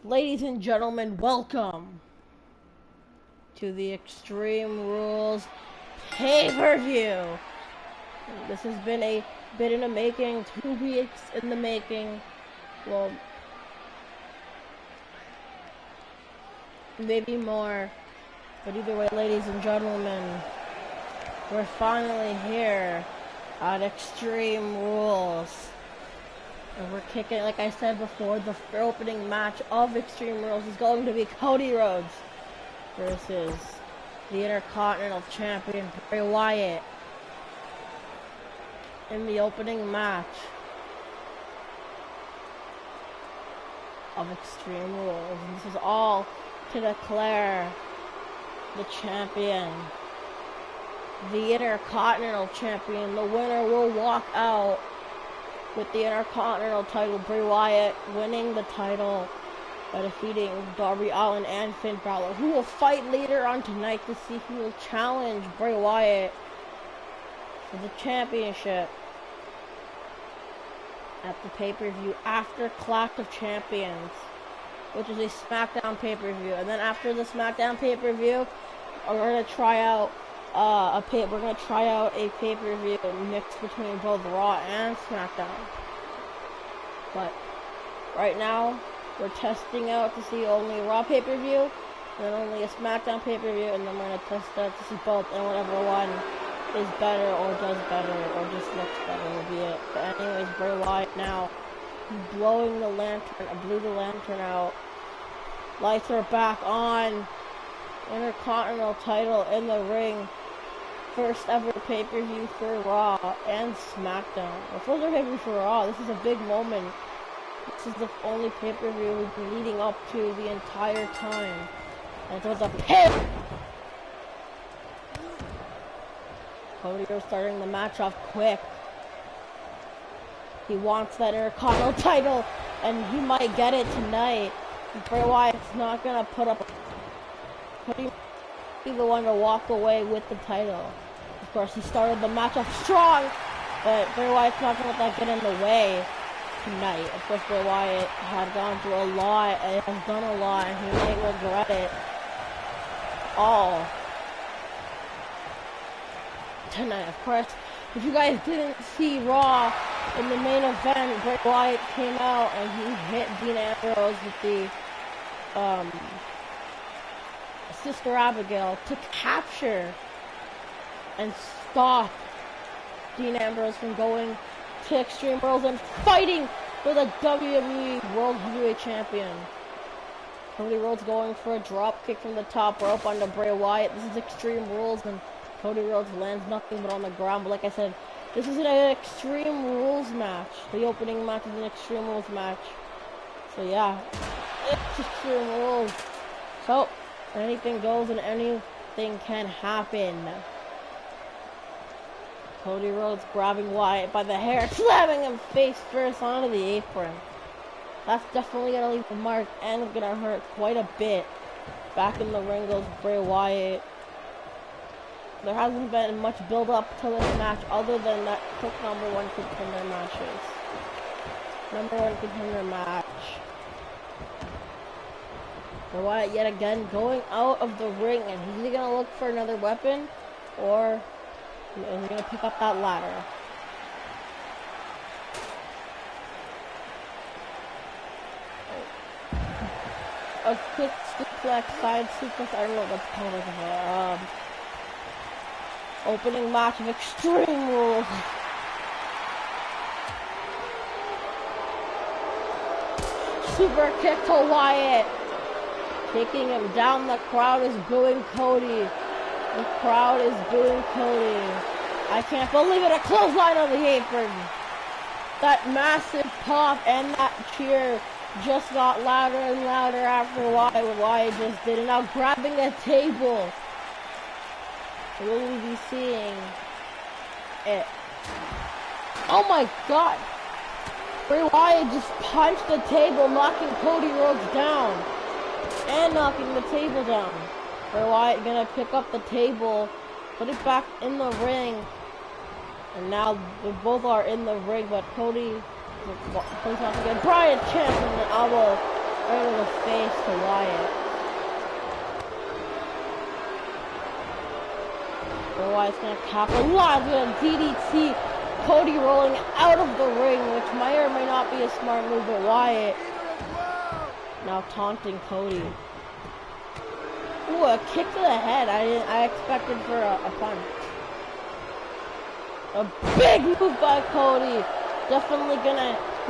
Ladies and gentlemen, welcome to the Extreme Rules pay-per-view. This has been a bit in the making, 2 weeks in the making. Well, maybe more. But either way, ladies and gentlemen, we're finally here at Extreme Rules. And we're kicking, like I said before, the opening match of Extreme Rules is going to be Cody Rhodes versus the Intercontinental Champion Bray Wyatt in the opening match of Extreme Rules. And this is all to declare the champion, the Intercontinental Champion. The winner will walk out with the Intercontinental title, Bray Wyatt winning the title by defeating Darby Allin and Finn Balor, who will fight later on tonight to see who will challenge Bray Wyatt for the championship at the pay-per-view after Clash of Champions, which is a SmackDown pay-per-view. And then after the SmackDown pay-per-view, we're gonna try out a pay-per-view mix between both Raw and SmackDown. But right now, we're testing out to see only a Raw pay-per-view, and then only a SmackDown pay-per-view, and then we're gonna test out to see both, and whatever one is better or does better or just looks better will be it. But anyways, Bray Wyatt now blowing the lantern. I blew the lantern out. Lights are back on. Intercontinental title in the ring. First ever pay-per-view for Raw and SmackDown. The first ever pay-per-view for Raw. This is a big moment. This is the only pay-per-view we've been leading up to the entire time. And it was a pit! Cody Rhodes starting the match off quick. He wants that Intercontinental title, and he might get it tonight. Bray Wyatt's not gonna put up. Cody be the one to walk away with the title. Of course, he started the match off strong, but Bray Wyatt's not gonna let that get in the way tonight. Of course, Bray Wyatt had gone through a lot and has done a lot, and he might regret it all tonight. Of course, if you guys didn't see Raw in the main event, Bray Wyatt came out and he hit Dean Ambrose with the Sister Abigail to capture and stop Dean Ambrose from going to Extreme Rules and fighting for the WWE World Heavyweight Champion. Cody Rhodes going for a drop kick from the top rope onto Bray Wyatt. This is Extreme Rules, and Cody Rhodes lands nothing but on the ground. But like I said, this is an Extreme Rules match. The opening match is an Extreme Rules match. So yeah, it's Extreme Rules. So anything goes and anything can happen. Cody Rhodes grabbing Wyatt by the hair, slamming him face first onto the apron. That's definitely going to leave a mark and it's going to hurt quite a bit. Back in the ring goes Bray Wyatt. There hasn't been much build up to this match other than that quick #1 contender matches. #1 contender match. Bray Wyatt yet again going out of the ring, and he's going to look for another weapon, or is he going to pick up that ladder? A quick suplex, side suplex, I don't know what that's called. Opening match of Extreme Rules. Super kick to Wyatt. Taking him down, the crowd is booing Cody. The crowd is booing Cody. I can't believe it, a clothesline on the apron. That massive pop and that cheer just got louder and louder after what Wyatt just did. And now grabbing a table. Will we be seeing it? Oh my god! Bray Wyatt just punched the table, knocking Cody Rhodes down. And knocking the table down. Bray Wyatt gonna pick up the table, put it back in the ring. And now they both are in the ring, but Cody's not gonna get Brian Champion and elbow right to the face to Wyatt. Bray Wyatt's gonna capitalize with a DDT. Cody rolling out of the ring, which may or may not be a smart move, but Wyatt now taunting Cody. Ooh, a kick to the head. I expected for a punch. A big move by Cody. Definitely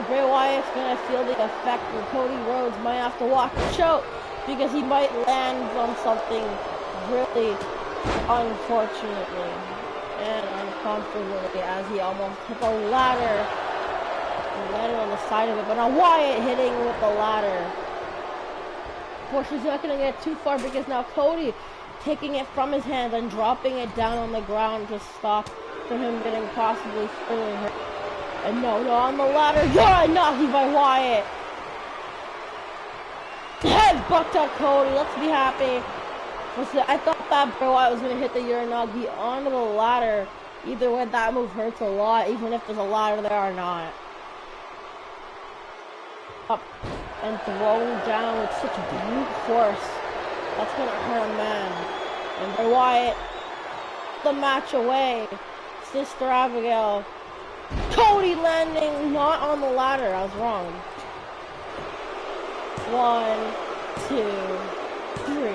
Bray Wyatt's gonna feel the effect, and Cody Rhodes might have to walk the choke because he might land on something really unfortunately and uncomfortably as he almost hit the ladder and landed on the side of it. But now Wyatt hitting with the ladder. Of course, he's not gonna get too far because now Cody taking it from his hands and dropping it down on the ground to stop from him getting possibly further hurt. And no, on the ladder. Yeah, knocked by Wyatt. Headbutt to Cody. Let's be happy. I thought that Bray Wyatt was going to hit the Uranagi onto the ladder. Either way, that move hurts a lot, even if there's a ladder there or not. Up and throwing down with such brute force. That's going to hurt a man. And Bray Wyatt, the match away. Sister Abigail. Cody landing not on the ladder. I was wrong. 1, 2, 3.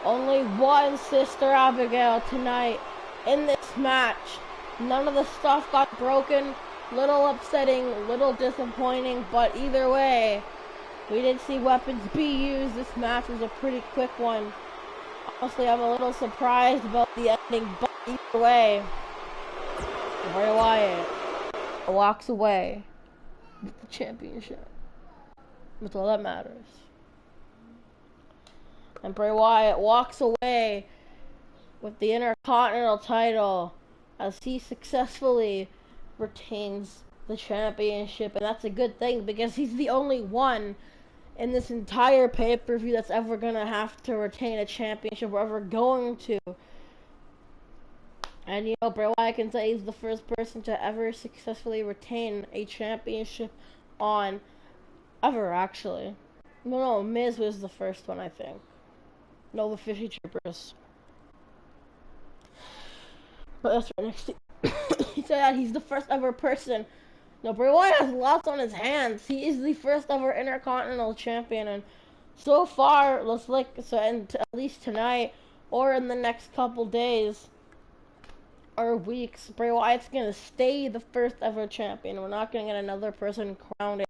Only one Sister Abigail tonight in this match. None of the stuff got broken. Little upsetting, little disappointing, but either way, we did see weapons be used. This match was a pretty quick one. Honestly, I'm a little surprised about the ending, but either way, Bray Wyatt walks away with the championship. That's all that matters. And Bray Wyatt walks away with the Intercontinental title as he successfully retains the championship. And that's a good thing because he's the only one in this entire pay-per-view that's ever going to have to retain a championship or ever going to. And, you know, Bray Wyatt can say he's the first person to ever successfully retain a championship on... ever, actually. No, Miz was the first one, I think. No, the 50 Troopers. But that's right next to... He said that he's the first ever person. No, Bray Wyatt has lots on his hands. He is the first ever Intercontinental Champion, and so far, looks like, so, and at least tonight, or in the next couple days, or weeks, Bray Wyatt's gonna stay the first ever champion. We're not gonna get another person crowned a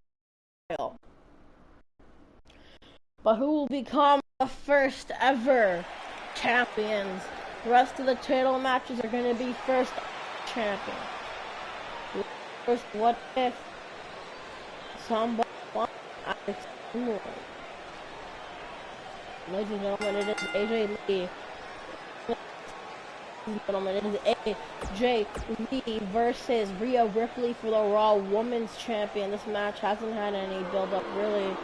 but who will become the first ever champions? The rest of the title matches are going to be first champion. First, what if somebody wants Alex Moore? Ladies and gentlemen, it is AJ Lee. Ladies and gentlemen, it is AJ Lee versus Rhea Ripley for the Raw Women's Champion. This match hasn't had any build-up, really.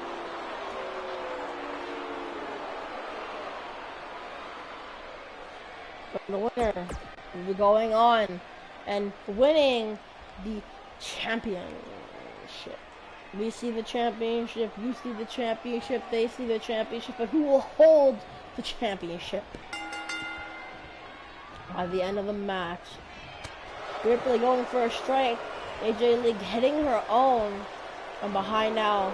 But the winner will be going on and winning the championship. We see the championship, you see the championship, they see the championship, but who will hold the championship by the end of the match? Ripley going for a strike, AJ Lee hitting her own, and behind now.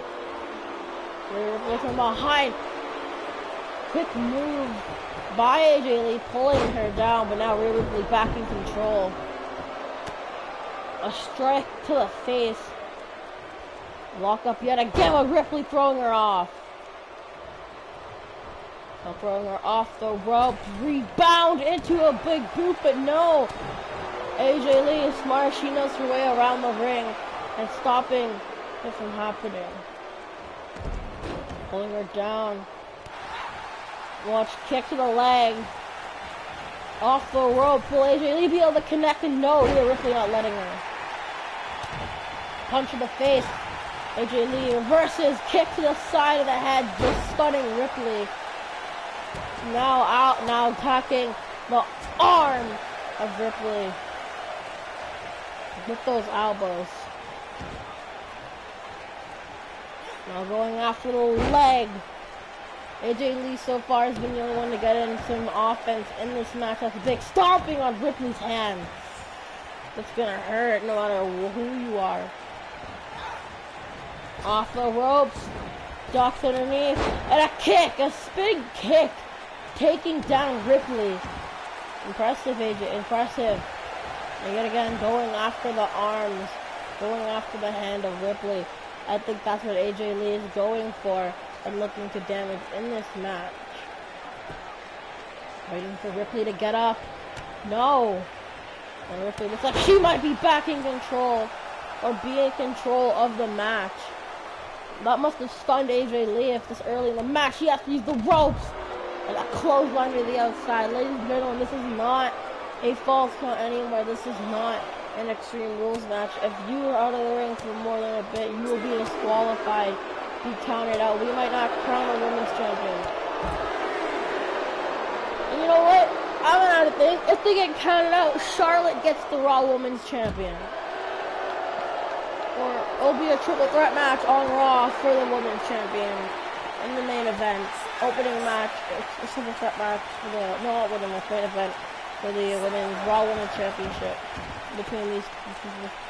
Ripley from behind. Quick move by AJ Lee, pulling her down, but now Rhea Ripley back in control. A strike to the face. Lock up yet again with Ripley throwing her off. Now throwing her off the rope. Rebound into a big boot, but no. AJ Lee is smart. She knows her way around the ring and stopping it from happening. Pulling her down. Watch, kick to the leg. Off the rope. Will AJ Lee be able to connect? And no, Rhea Ripley not letting her. Punch in the face. AJ Lee reverses. Kick to the side of the head. Just stunning Ripley. Now out. Now attacking the arm of Ripley. With those elbows. Now going after the leg. AJ Lee so far has been the only one to get in some offense in this match. That's a big stomping on Ripley's hand. That's gonna hurt no matter who you are. Off the ropes. Ducks underneath. And a kick. A spinning kick. Taking down Ripley. Impressive, AJ. Impressive. And yet again, going after the arms. Going after the hand of Ripley. I think that's what AJ Lee is going for and looking to damage in this match. Waiting for Ripley to get up. No. And Ripley looks like she might be back in control or be in control of the match. That must have stunned AJ Lee if this early in the match she has to use the ropes. And a clothesline to the outside. Ladies and gentlemen, this is not a false count anymore. This is not an Extreme Rules match. If you are out of the ring for more than a bit, you will be disqualified, be counted out. We might not crown a women's champion. And you know what? I'm gonna think, if they get counted out, Charlotte gets the Raw Women's Champion. Or it'll be a triple threat match on Raw for the Women's Champion in the main event. Opening match, it's a triple threat match for the, no, not the main event, for the Raw Women's Championship. Between these,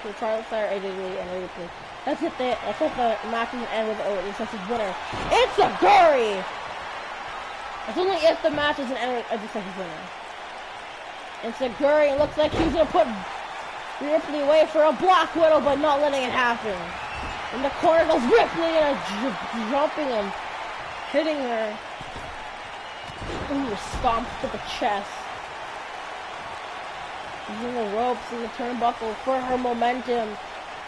the Charlotte Flair, AJ Lee, and Rhea Ripley. That's it. That's it. The match doesn't end with Otis. That's his winner. It's a Guri. It's only if the match doesn't end with his winner. It's a Guri. It looks like he's gonna put Rhea Ripley away for a Black Widow, but not letting it happen. In the corner goes Ripley and jumping him, hitting her. Ooh, stomp to the chest. Using the ropes and the turnbuckle for her momentum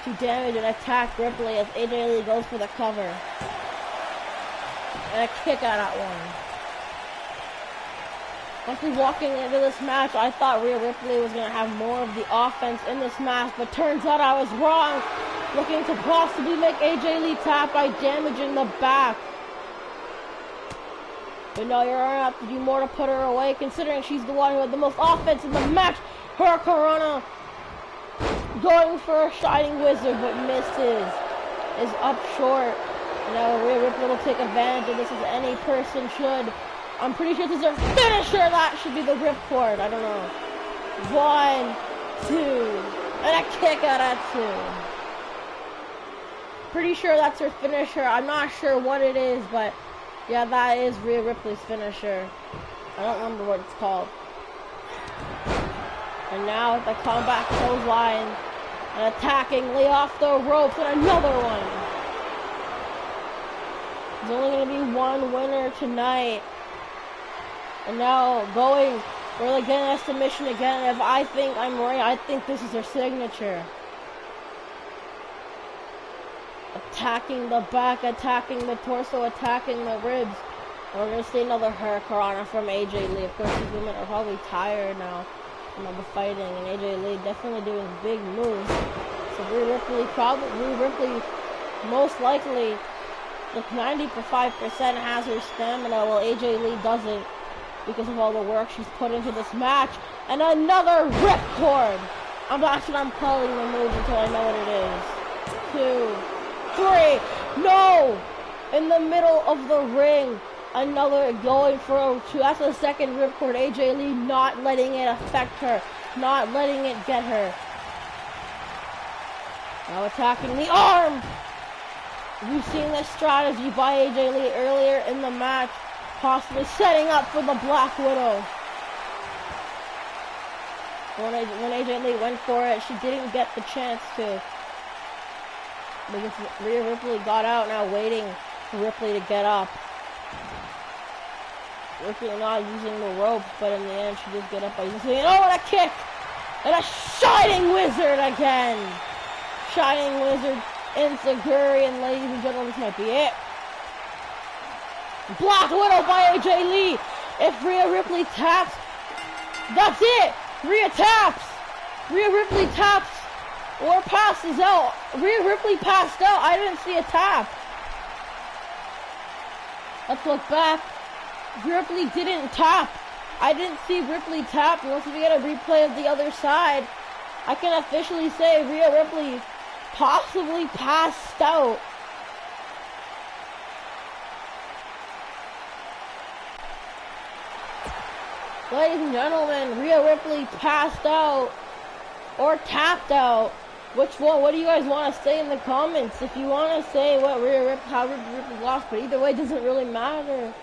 to damage and attack Ripley as AJ Lee goes for the cover. And a kick out at one. After walking into this match, I thought Rhea Ripley was going to have more of the offense in this match, but turns out I was wrong. Looking to possibly make AJ Lee tap by damaging the back. But no, you're going to have to do more to put her away, considering she's the one who had the most offense in the match. Her Corona going for a Shining Wizard, but misses. Is up short. Now Rhea Ripley will take advantage of this as any person should. I'm pretty sure this is her finisher. That should be the ripcord. I don't know. 1, 2, and a kick out at 2. Pretty sure that's her finisher. I'm not sure what it is, but yeah, that is Rhea Ripley's finisher. I don't remember what it's called. And now the comeback clothesline and attacking Lee off the ropes and another one. There's only going to be one winner tonight. And now going for again a submission again. If I think I'm right, I think this is her signature. Attacking the back, attacking the torso, attacking the ribs. And we're going to see another Hurricanrana from AJ Lee. Of course, these women are probably tired now. The fighting, and AJ Lee definitely doing big moves. So Rhea Ripley most likely, like 95% has her stamina, while AJ Lee doesn't because of all the work she's put into this match. And another ripcord. I'm calling the move until I know what it is. 2, 3, no! In the middle of the ring. Another going for a 2. That's the second ripcord. AJ Lee not letting it affect her. Not letting it get her. Now attacking the arm. We've seen this strategy by AJ Lee earlier in the match. Possibly setting up for the Black Widow. When AJ Lee went for it, she didn't get the chance to. Because Rhea Ripley got out, now waiting for Ripley to get up. Ripley not using the ropes, but in the end she did get up by using it. Oh, and a kick! And a Shining Wizard again! Shining Wizard into Guri, and ladies and gentlemen, this might be it. Black Widow by AJ Lee! If Rhea Ripley taps, that's it! Rhea taps! Rhea Ripley taps! Or passes out. Rhea Ripley passed out. I didn't see a tap. Let's look back. Ripley didn't tap. I didn't see Ripley tap. Once we get a replay of the other side, I can officially say Rhea Ripley possibly passed out. Ladies and gentlemen, Rhea Ripley passed out or tapped out. Which one? What do you guys want to say in the comments? If you want to say how Rhea Ripley lost, but either way, it doesn't really matter.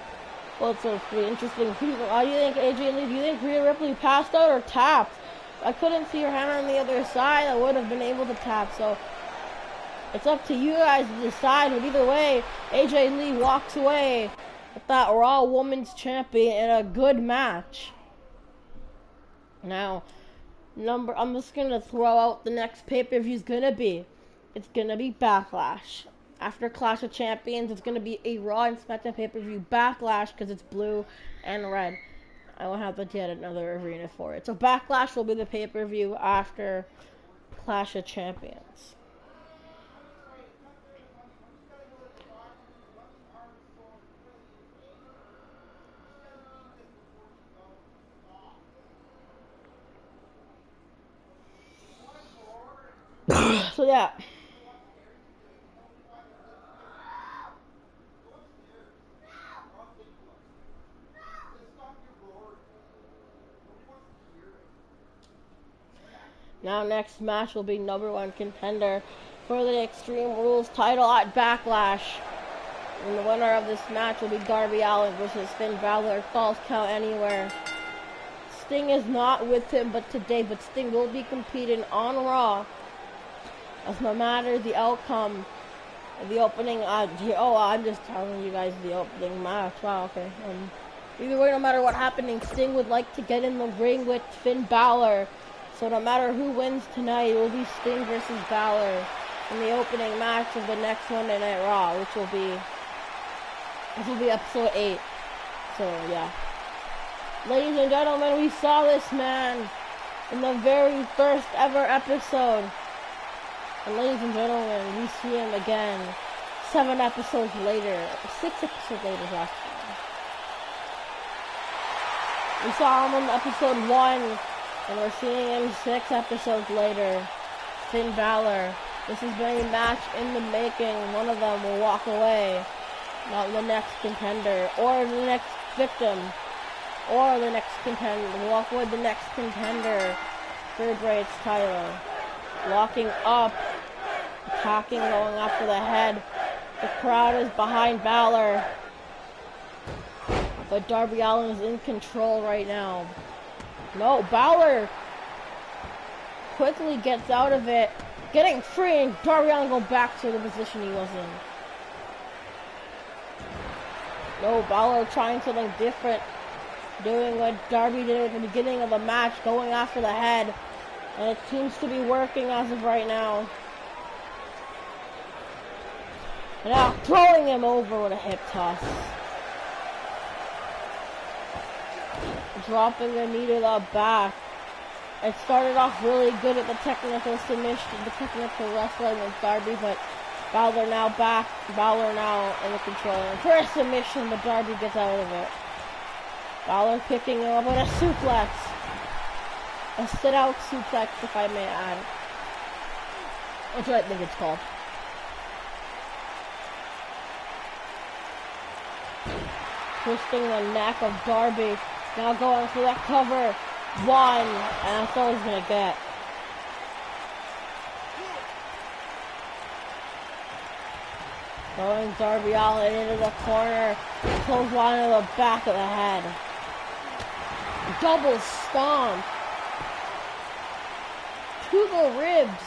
Well, it's a pretty interesting. How do you think, AJ Lee? Do you think Rhea Ripley passed out or tapped? I couldn't see her hand on the other side. I would have been able to tap. So it's up to you guys to decide. But either way, AJ Lee walks away with that Raw Women's Champion in a good match. Now, I'm just gonna throw out the next pay-per-view is gonna be. It's gonna be Backlash. After Clash of Champions, it's gonna be a Raw and SmackDown pay-per-view Backlash because it's blue and red. I won't have to get another arena for it. So Backlash will be the pay-per-view after Clash of Champions. So yeah. Now next match will be #1 contender for the Extreme Rules title at Backlash. And the winner of this match will be Darby Allin versus Finn Balor. Falls count anywhere. Sting is not with him but Sting will be competing on Raw. As no matter the outcome of the opening, I'm just telling you guys the opening match. Wow, okay. Either way, no matter what happening, Sting would like to get in the ring with Finn Balor. So no matter who wins tonight, it will be Sting versus Balor in the opening match of the next Monday Night Raw, which will be episode 8. So yeah. Ladies and gentlemen, we saw this man in the very first ever episode. And ladies and gentlemen, we see him again 7 episodes later, 6 episodes later last time. We saw him on episode 1, and we're seeing him 6 episodes later. Finn Balor. This has been a match in the making. One of them will walk away. Not the next contender, or the next victim, or the next contender. Walk away the next contender for Bray's title. Locking up, attacking, going after the head. The crowd is behind Balor, but Darby Allin is in control right now. No, Balor quickly gets out of it, getting free, and Darby Allin goes back to the position he was in. No, Balor trying something different, doing what Darby did at the beginning of the match, going after the head. And it seems to be working as of right now. And now throwing him over with a hip toss. Dropping the knee to the back. It started off really good at the technical submission, the technical wrestling with Darby, but Balor now in the control. And for a submission, but Darby gets out of it. Balor picking him up with a suplex. A sit-out suplex, if I may add. That's what I think it's called. Twisting the neck of Darby. Now going for that cover. 1. And that's all he's going to get. Throwing Darby Allin into the corner. Clothesline to the back of the head. Double stomp. To the ribs,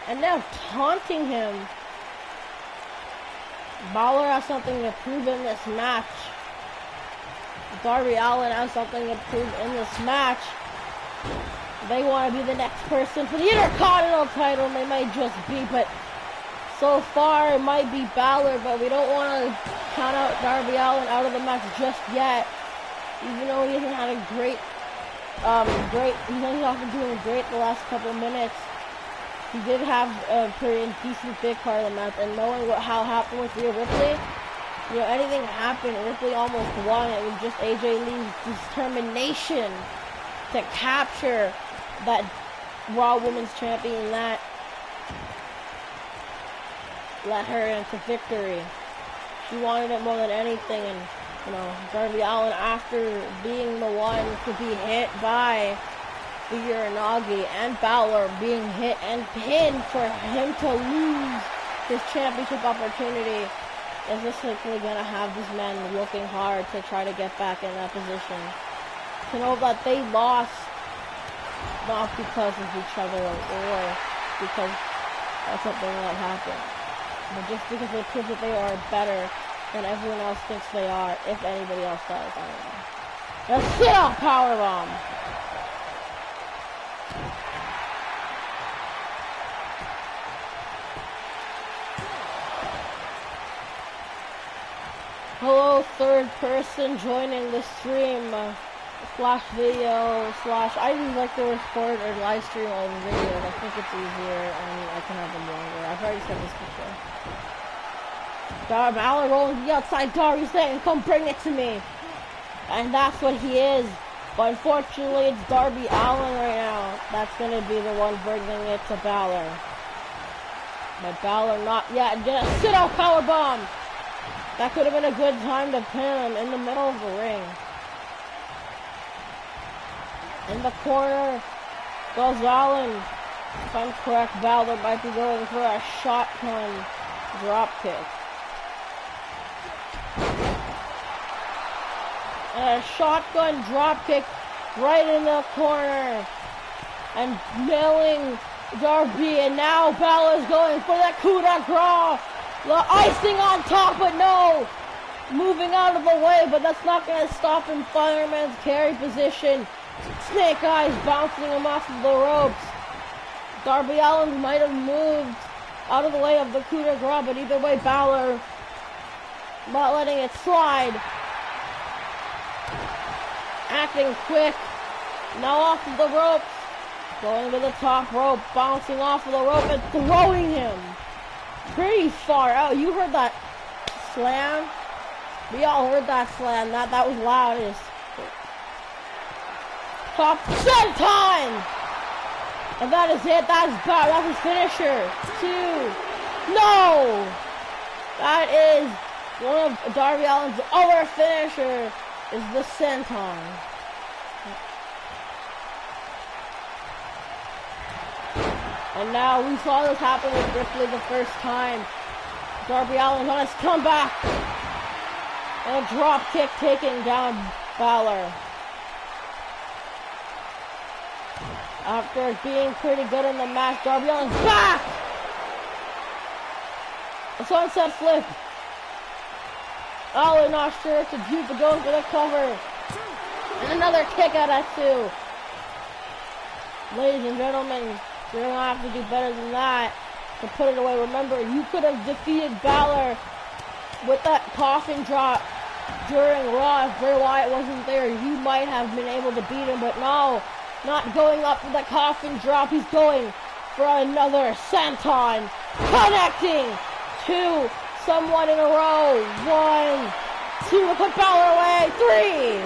and now taunting him. Balor has something to prove in this match. Darby Allin has something to prove in this match. They want to be the next person for the Intercontinental title, and they might just be, but so far it might be Balor, but we don't want to count out Darby Allin out of the match just yet. Even though he hasn't had a great, he's not been doing great the last couple minutes. He did have a pretty decent big part of the match, and knowing how happened with Rhea Ripley, anything happened. Ripley almost won. It was just AJ Lee's determination to capture that Raw Women's Champion that led her into victory. She wanted it more than anything, and You know, Darby Allin, after being the one to be hit by the Uranagi and Balor being hit and pinned for him to lose his championship opportunity, is this likely going to have these men looking hard to try to get back in that position. To know that they lost not because of each other or because of something that happened, but just because they prove that they are better than everyone else thinks they are, if anybody else does. I don't know. Let's sit on powerbomb. Hello, third person joining the stream, slash video, slash, I just like to record or live stream all the videos. I think it's easier and I can have them longer. I've already said this before. Darby Allin rolling the outside, Darby's saying, come bring it to me. And that's what he is. But unfortunately, it's Darby Allin right now that's going to be the one bringing it to Balor. But Balor not yet. Just sit out powerbomb. That could have been a good time to pin him in the middle of the ring. In the corner goes Allin. If I'm correct, Balor might be going for a shotgun drop kick. And a shotgun drop kick right in the corner. And nailing Darby. And now Balor's going for the coup de grace. The icing on top, but no! Moving out of the way, but that's not going to stop him. Fireman's carry position. Snake Eyes bouncing him off of the ropes. Darby Allin might have moved out of the way of the coup de grace, but either way, Balor not letting it slide. Acting quick. Now off of the ropes. Going to the top rope, bouncing off of the rope and throwing him pretty far out. You heard that slam? We all heard that slam. That was loudest. Top senton! And that is it. That's his finisher. 2. No! That is one of Darby Allin's other finisher is the senton. And now we saw this happen with Ripley the first time. Darby Allin on his comeback. And a drop kick taking down Balor. After being pretty good in the match, Darby Allin's back! A sunset flip. Allin not sure if to do, but going for the cover. And another kick out at 2. Ladies and gentlemen, you don't have to do better than that to put it away. Remember, you could have defeated Balor with that coffin drop during Raw. If Bray Wyatt wasn't there, you might have been able to beat him, but no, not going up for the coffin drop. He's going for another senton, connecting 2, someone in a row. 1, 2, put Balor away. 3.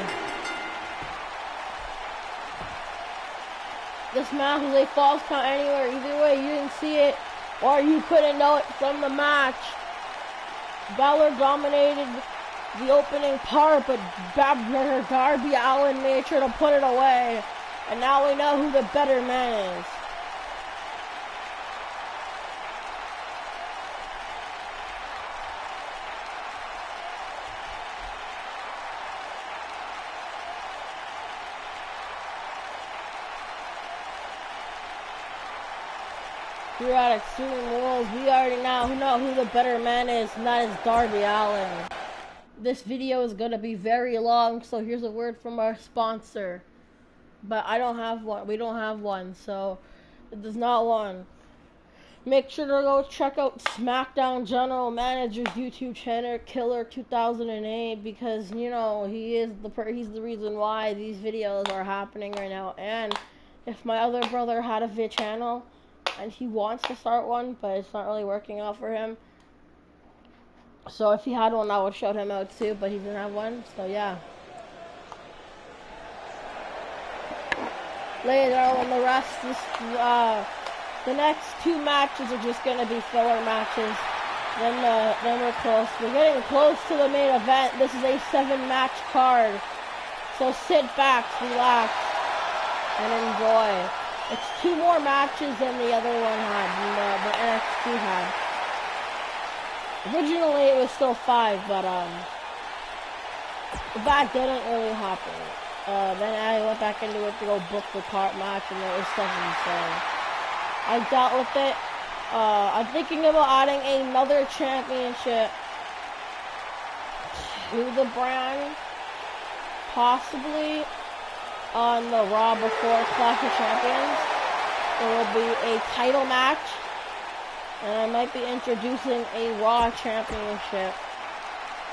This match was a false count anywhere. Either way, you didn't see it or you couldn't know it from the match. Balor dominated the opening part, but Darby Allin made sure to put it away. And now we know who the better man is. Here at Extreme Rules, we already now know who the better man is, and that is Darby Allin. This video is going to be very long, so here's a word from our sponsor. But I don't have one. We don't have one, so there's not one. Make sure to go check out SmackDown General Manager's YouTube channel, Killer 2008, because you know he's the reason why these videos are happening right now. And if my other brother had a vid channel, and he wants to start one, but it's not really working out for him. So if he had one, I would shout him out too, but he didn't have one, so yeah. Later on, the rest is, the next 2 matches are just going to be filler matches. Then we're close. We're getting close to the main event. This is a 7-match card. So sit back, relax, and enjoy. It's 2 more matches than the other one had, the NXT had. Originally it was still 5, but that didn't really happen. Then I went back into it to go book the cart match, and it was 7, so I dealt with it. I'm thinking about adding another championship to the brand, possibly on the Raw before Clash of Champions. There will be a title match, and I might be introducing a Raw championship,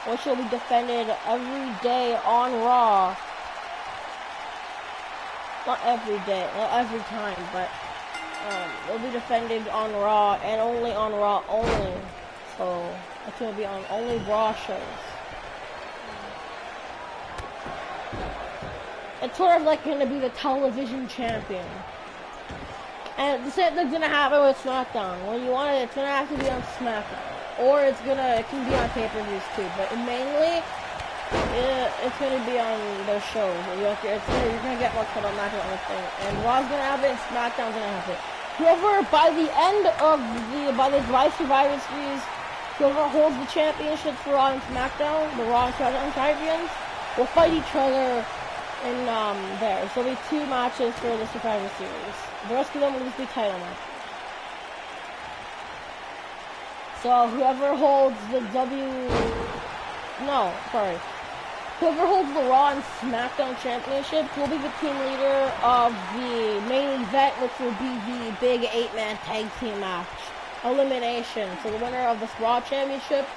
which will be defended every day on Raw. Not every day, not every time, but it'll be defended on Raw, and only on Raw only. So it's gonna be on only Raw shows. It's sort of like gonna be the television champion. And the same thing's gonna happen with SmackDown. When you want it, it's gonna have to be on SmackDown, or it can be on pay-per-views too. But mainly, it's gonna be on their shows. You're gonna get more title matches on the thing, and Raw's gonna have it, and SmackDown's gonna have it. Whoever by the end of by Survivor Series, whoever holds the championships for Raw and SmackDown, the Raw and SmackDown champions, will fight each other in there. So there'll be 2 matches for the Survivor Series. The rest of them will just be title matches. So whoever holds the whoever holds the Raw and SmackDown championships will be the team leader of the main event, which will be the big 8-man tag team match. Elimination. So the winner of this Raw championship,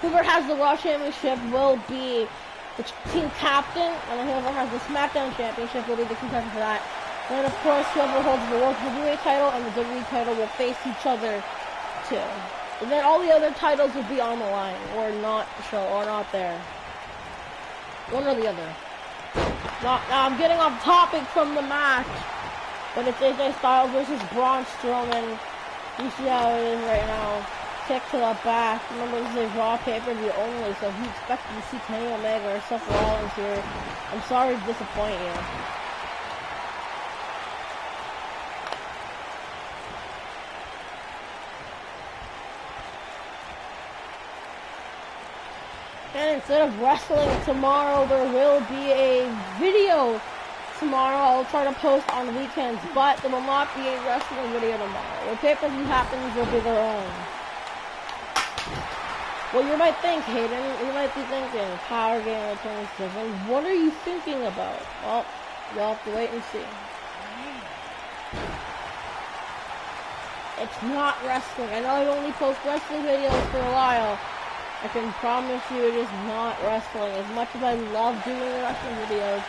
whoever has the Raw championship will be the team captain, and then whoever has the SmackDown championship will be the team captain for that. And then of course whoever holds the World Heavyweight title and the WWE title will face each other too. And then all the other titles will be on the line, or not there. One or the other. Now I'm getting off topic from the match, but it's AJ Styles versus Braun Strowman. You see how it is right now. Kick to the back. Remember, this is a Raw pay-per-view only, so if you expected to see Kenny Omega or Seth Rollins here, I'm sorry to disappoint you. And instead of wrestling tomorrow, there will be a video tomorrow. I'll try to post on weekends, but there will not be a wrestling video tomorrow. When pay-per-view happens, will be their own. Well, you might think, Hayden, you might be thinking, Power Game 27, what are you thinking about? Well, you'll have to wait and see. It's not wrestling. I know I only post wrestling videos for a while. I can promise you it is not wrestling. As much as I love doing the wrestling videos,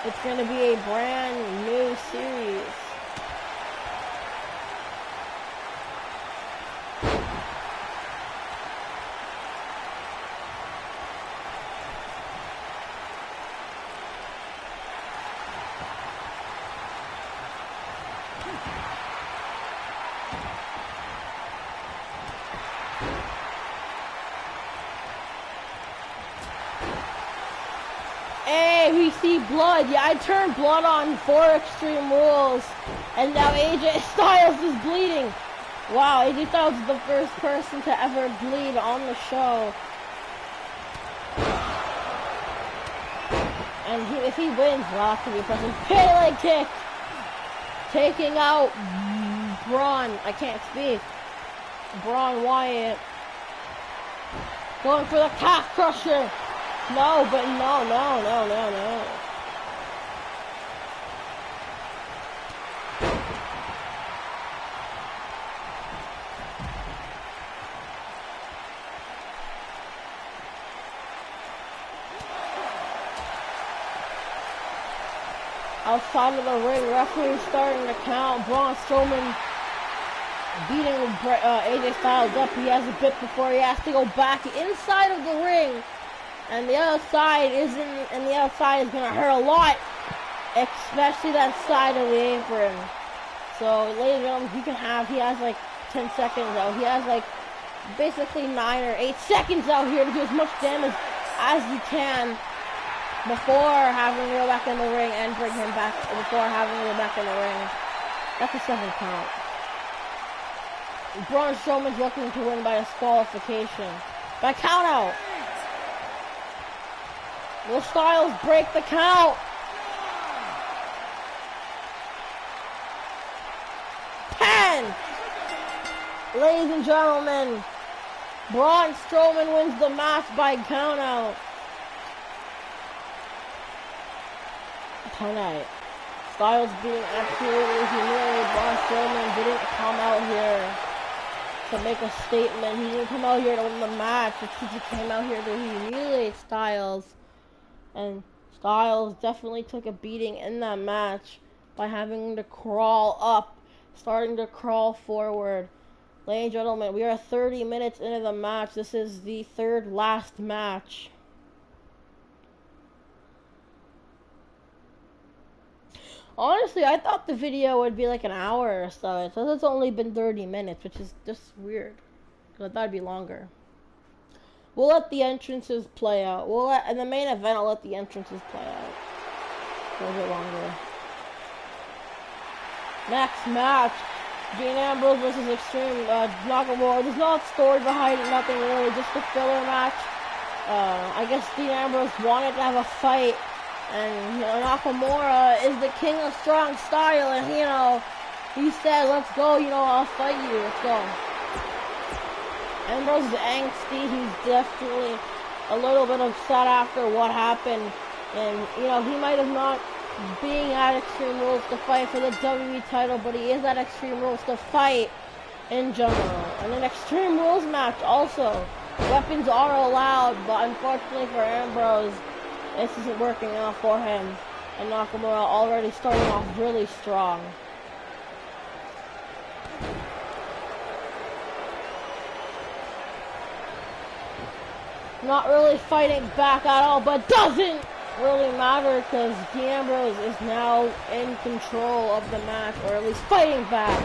it's going to be a brand new series. Hey, we see blood. Yeah, I turned blood on for Extreme Rules, and now AJ Styles is bleeding. Wow, AJ Styles is the first person to ever bleed on the show. And if he wins, well, that could be impressive. Pele kick! Taking out Braun. I can't speak. Braun Wyatt. Going for the calf crusher. No, but no. Outside of the ring, referee starting to count. Braun Strowman beating AJ Styles up. He has a bit before he has to go back inside of the ring. And the other side is gonna hurt a lot, especially that side of the apron. So, ladies and gentlemen, he has like 10 seconds though. He has like basically 9 or 8 seconds out here to do as much damage as you can before having to go back in the ring and bring him back, before having to go back in the ring. That's a 7 count. Braun Strowman's looking to win by disqualification. By count out. Will Styles break the count? 10! Ladies and gentlemen, Braun Strowman wins the match by count out. Tonight, Styles being absolutely humiliated. Braun Strowman didn't come out here to make a statement. He didn't come out here to win the match. He came out here to humiliate Styles. And Styles definitely took a beating in that match by having to crawl up, starting to crawl forward. Ladies and gentlemen, we are 30 minutes into the match. This is the third last match. Honestly, I thought the video would be like an hour or so. It says it's only been 30 minutes, which is just weird. I thought it'd be longer. We'll let the entrances play out. In the main event, I'll let the entrances play out for a bit longer. Next match, Dean Ambrose versus Extreme Nakamura. There's no story behind it, nothing really, just a filler match. I guess Dean Ambrose wanted to have a fight, and you know, Nakamura is the king of strong style, and you know, he said, "Let's go, you know, I'll fight you, let's go." Ambrose is angsty, he's definitely a little bit upset after what happened, and you know, he might have not being at Extreme Rules to fight for the WWE title, but he is at Extreme Rules to fight in general. And an Extreme Rules match also, weapons are allowed, but unfortunately for Ambrose, this isn't working out for him, and Nakamura already starting off really strong. Not really fighting back at all, but doesn't really matter because Dean Ambrose is now in control of the match, or at least fighting back.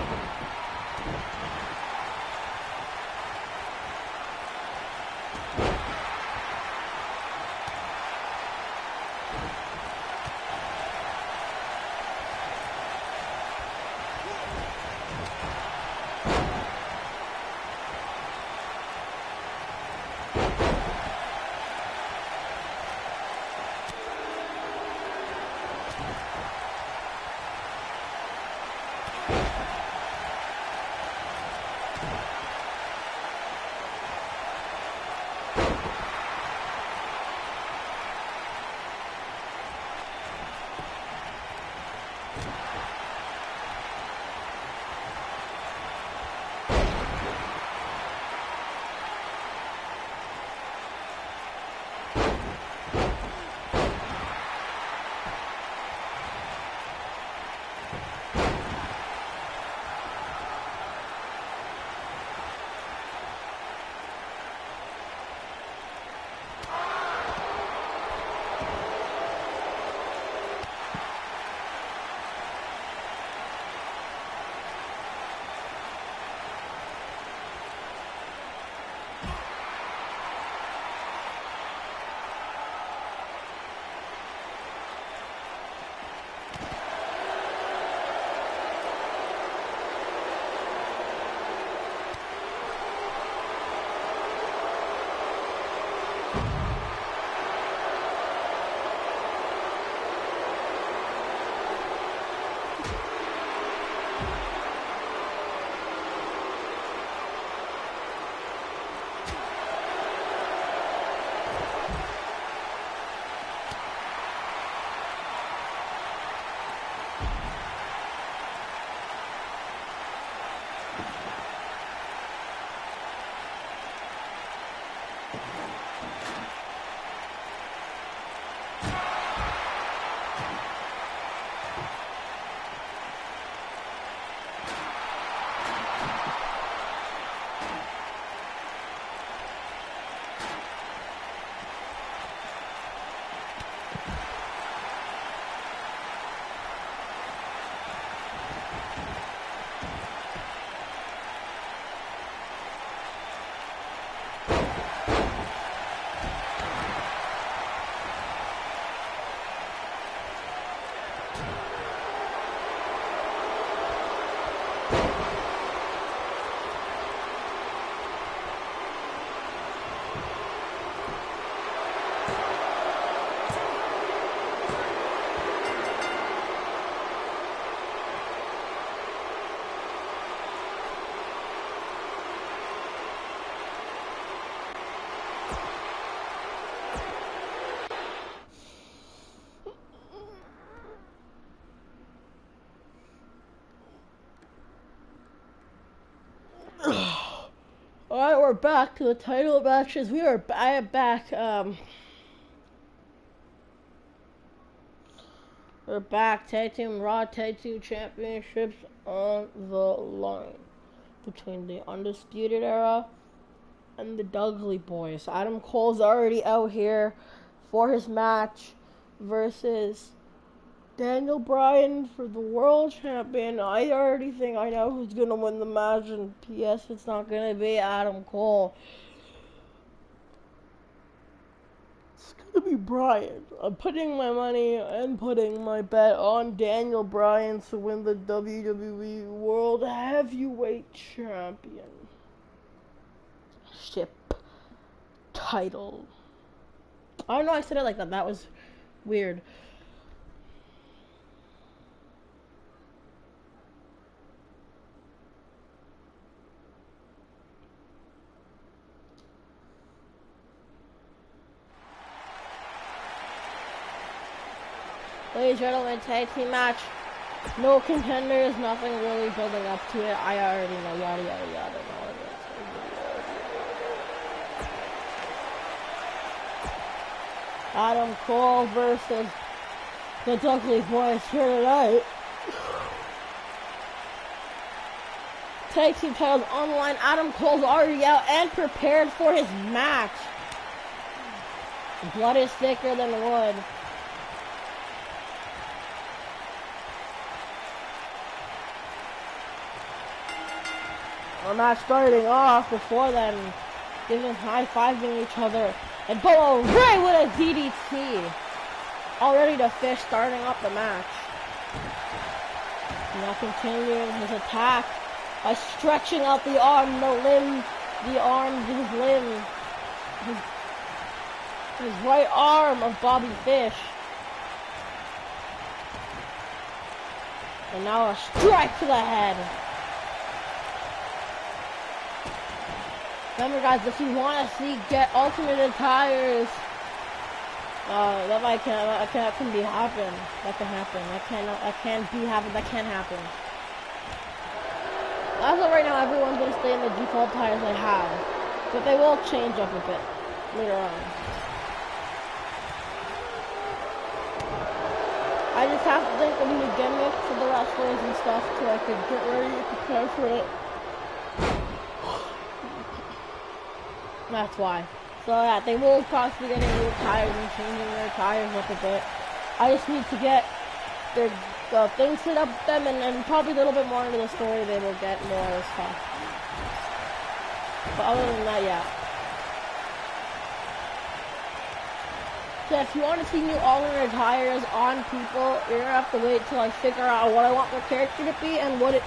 back to the title matches. I am back. We're back. Tag Team Raw Tag Team Championships on the line between the Undisputed Era and the Dudley Boys. Adam Cole's already out here for his match versus Daniel Bryan for the World Champion. I already think I know who's gonna win the match, and P.S. it's not gonna be Adam Cole. It's gonna be Bryan. I'm putting my money and putting my bet on Daniel Bryan to win the WWE World Heavyweight Championship title. I don't know, I said it like that. That was weird. Ladies and gentlemen, tag team match. No contenders, nothing really building up to it. I already know, yada yada yada. Adam Cole versus the Dudley Boys here tonight. Tag team titles online. Adam Cole's already out and prepared for his match. Blood is thicker than wood. We're not starting off before then, giving high-fiving each other. And Bolo Ray with a DDT. Already the fish starting up the match. Now continuing his attack by stretching out the arm, his right arm of Bobby Fish. And now a strike to the head. Remember guys, if you want to get alternate attires, that can be happen. That can happen. That can happen. As of right now, everyone's gonna stay in the default tires they have, but they will change up a bit later on. I just have to think of new gimmicks for the wrestlers and stuff so I could get ready to prepare for it. That's why. So yeah, they will possibly get new tires and changing their tires up a bit. I just need to get their things set up with them, and probably a little bit more into the story they will get more stuff. But other than that, yeah. So if you want to see new alternate tires on people, you're gonna have to wait till I figure out what I want their character to be and what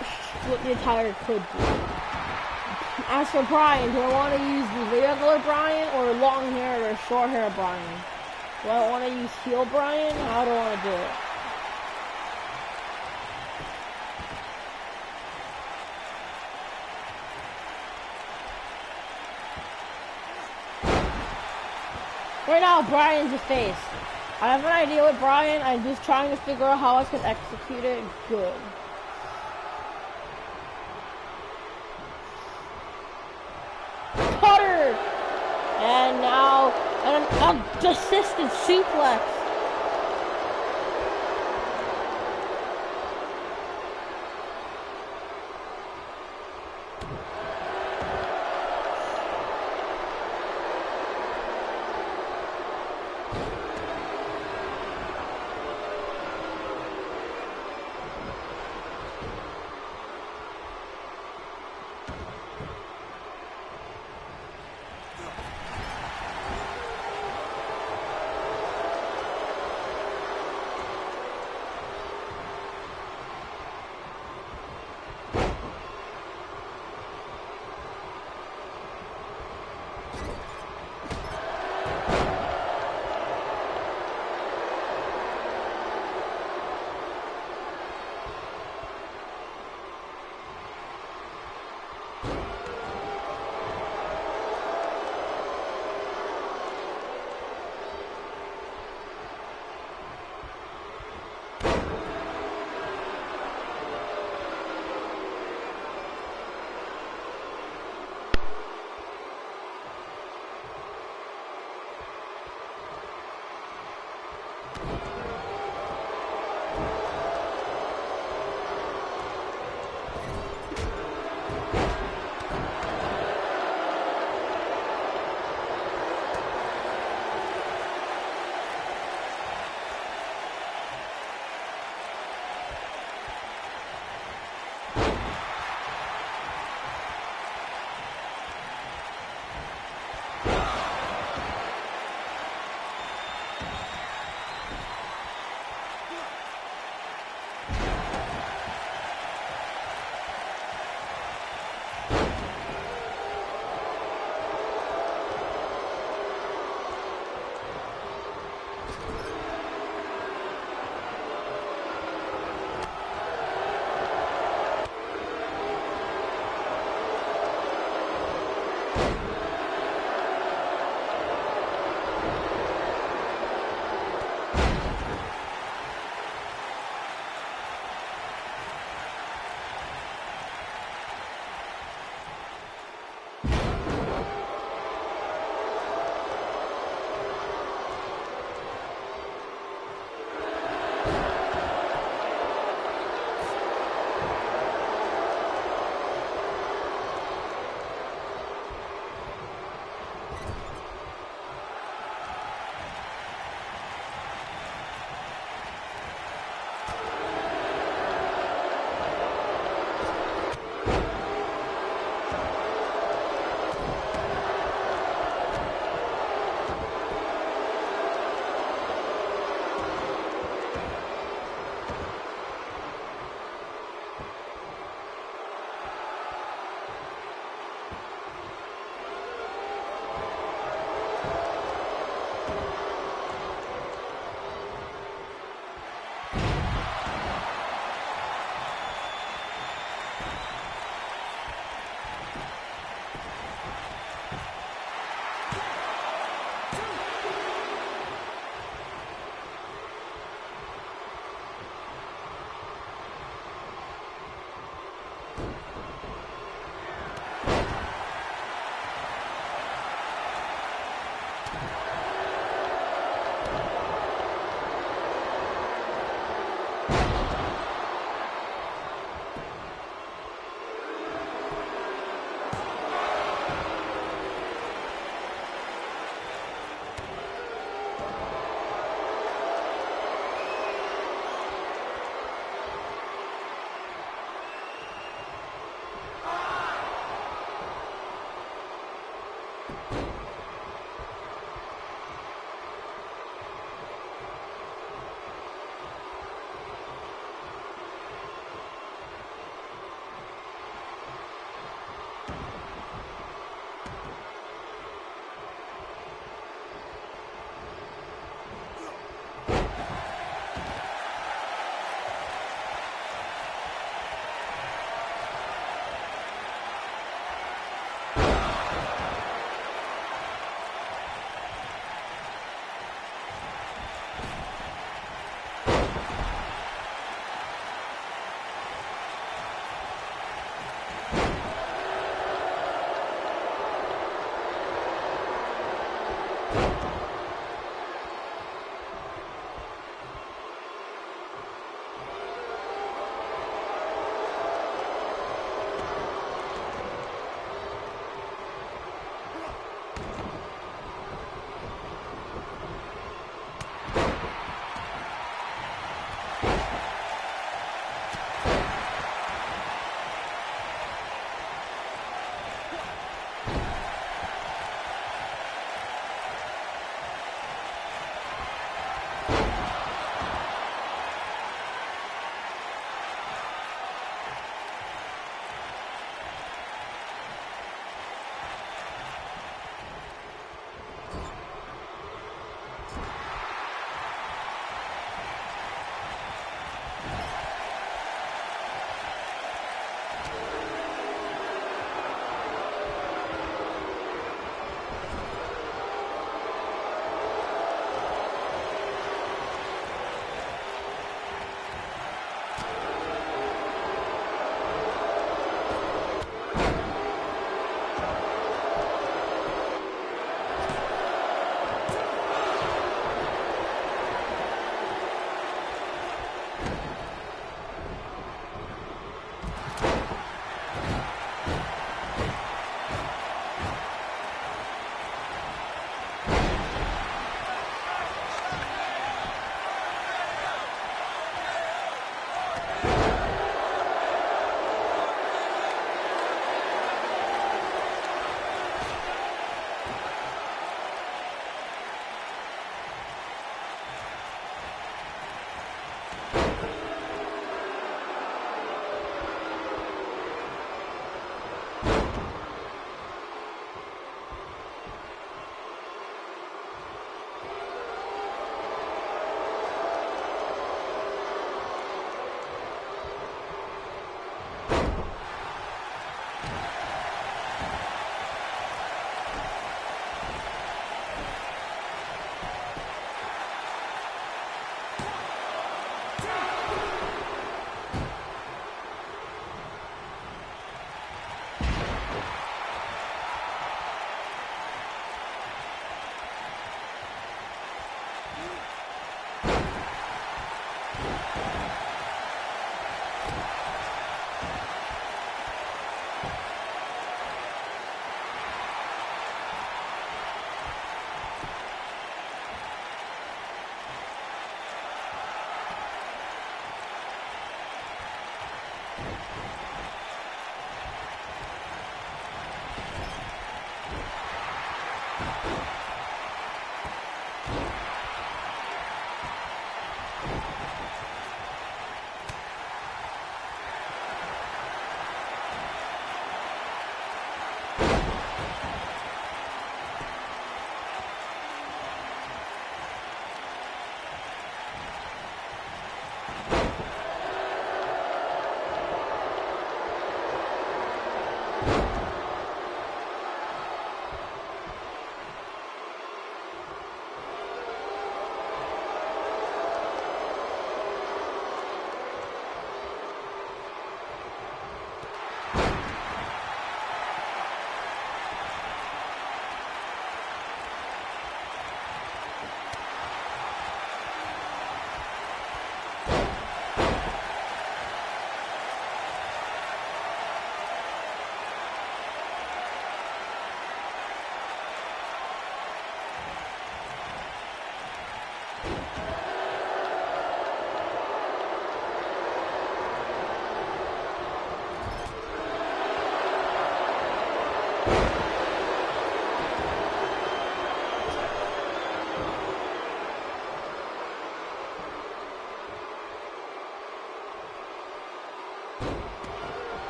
the attire could be. As for Bryan, do I want to use the regular Bryan or long hair or short hair Bryan? Do I want to use heel Bryan? How do I want to do it? Right now, Bryan's a face. I have an idea with Bryan. I'm just trying to figure out how I can execute it good. Cutter! And now, an assisted suplex.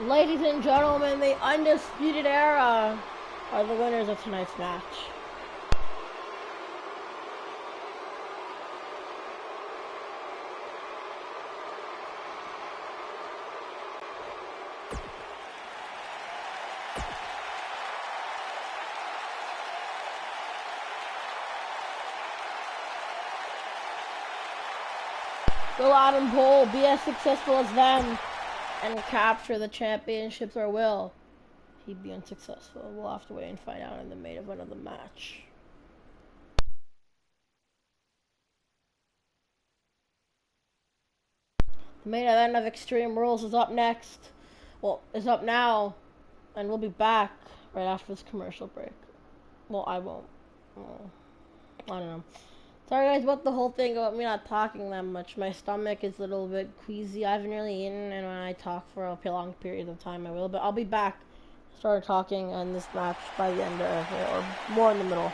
Ladies and gentlemen, the Undisputed Era are the winners of tonight's match. Will Adam Cole be as successful as them and capture the championships, or will he be unsuccessful? We'll have to wait and find out in the main event of the match. The main event of Extreme Rules is up next. Well, is up now, and we'll be back right after this commercial break. Well, I won't. I don't know. Sorry guys about the whole thing about me not talking that much. My stomach is a little bit queasy. I haven't really eaten, and when I talk for a long period of time I will. But I'll be back. Start talking on this match by the end of it, or more in the middle.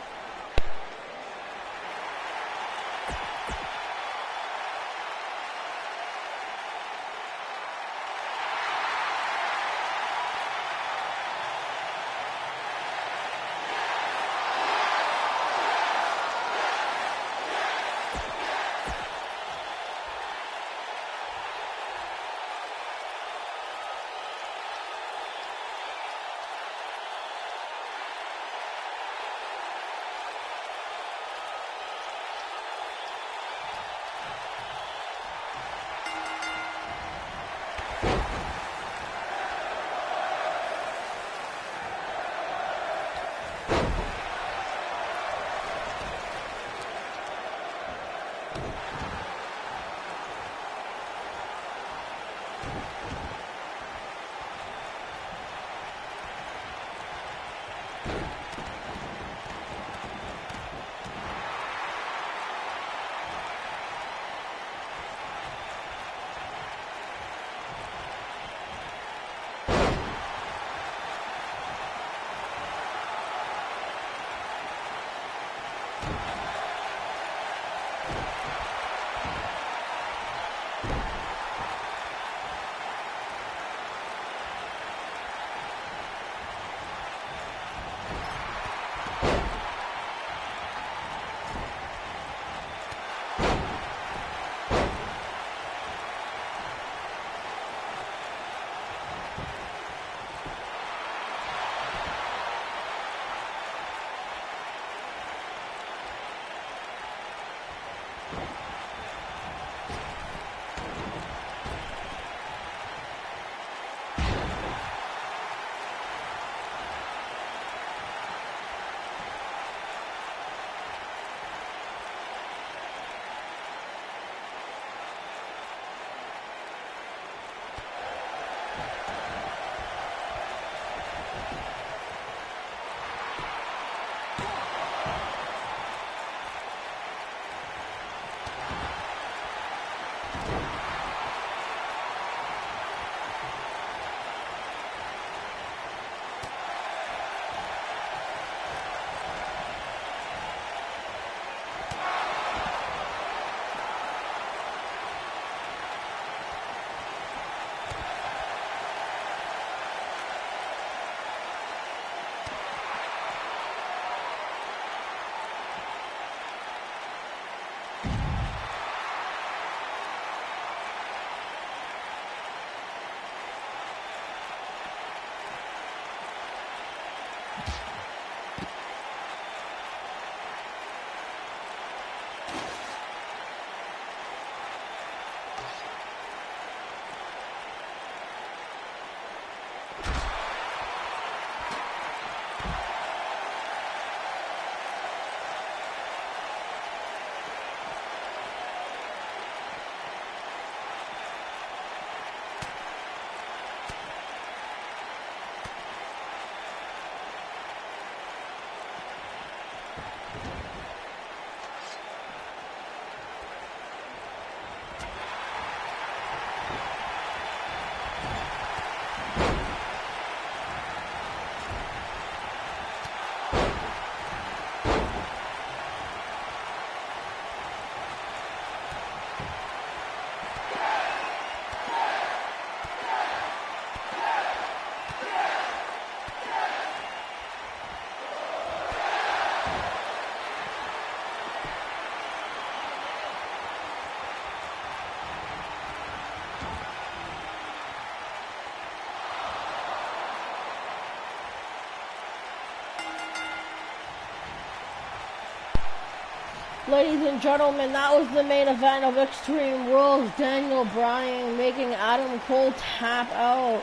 Ladies and gentlemen, that was the main event of Extreme Rules. Daniel Bryan making Adam Cole tap out.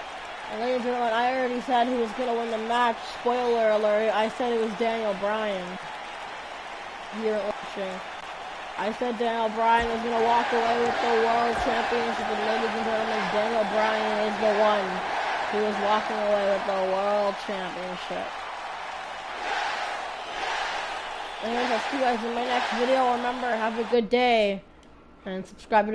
And ladies and gentlemen, I already said who was going to win the match. Spoiler alert, I said it was Daniel Bryan. You're watching. I said Daniel Bryan was going to walk away with the World Championship. And ladies and gentlemen, Daniel Bryan is the one who is walking away with the World Championship. Anyways, I'll see you guys in my next video. Remember, have a good day. And subscribe to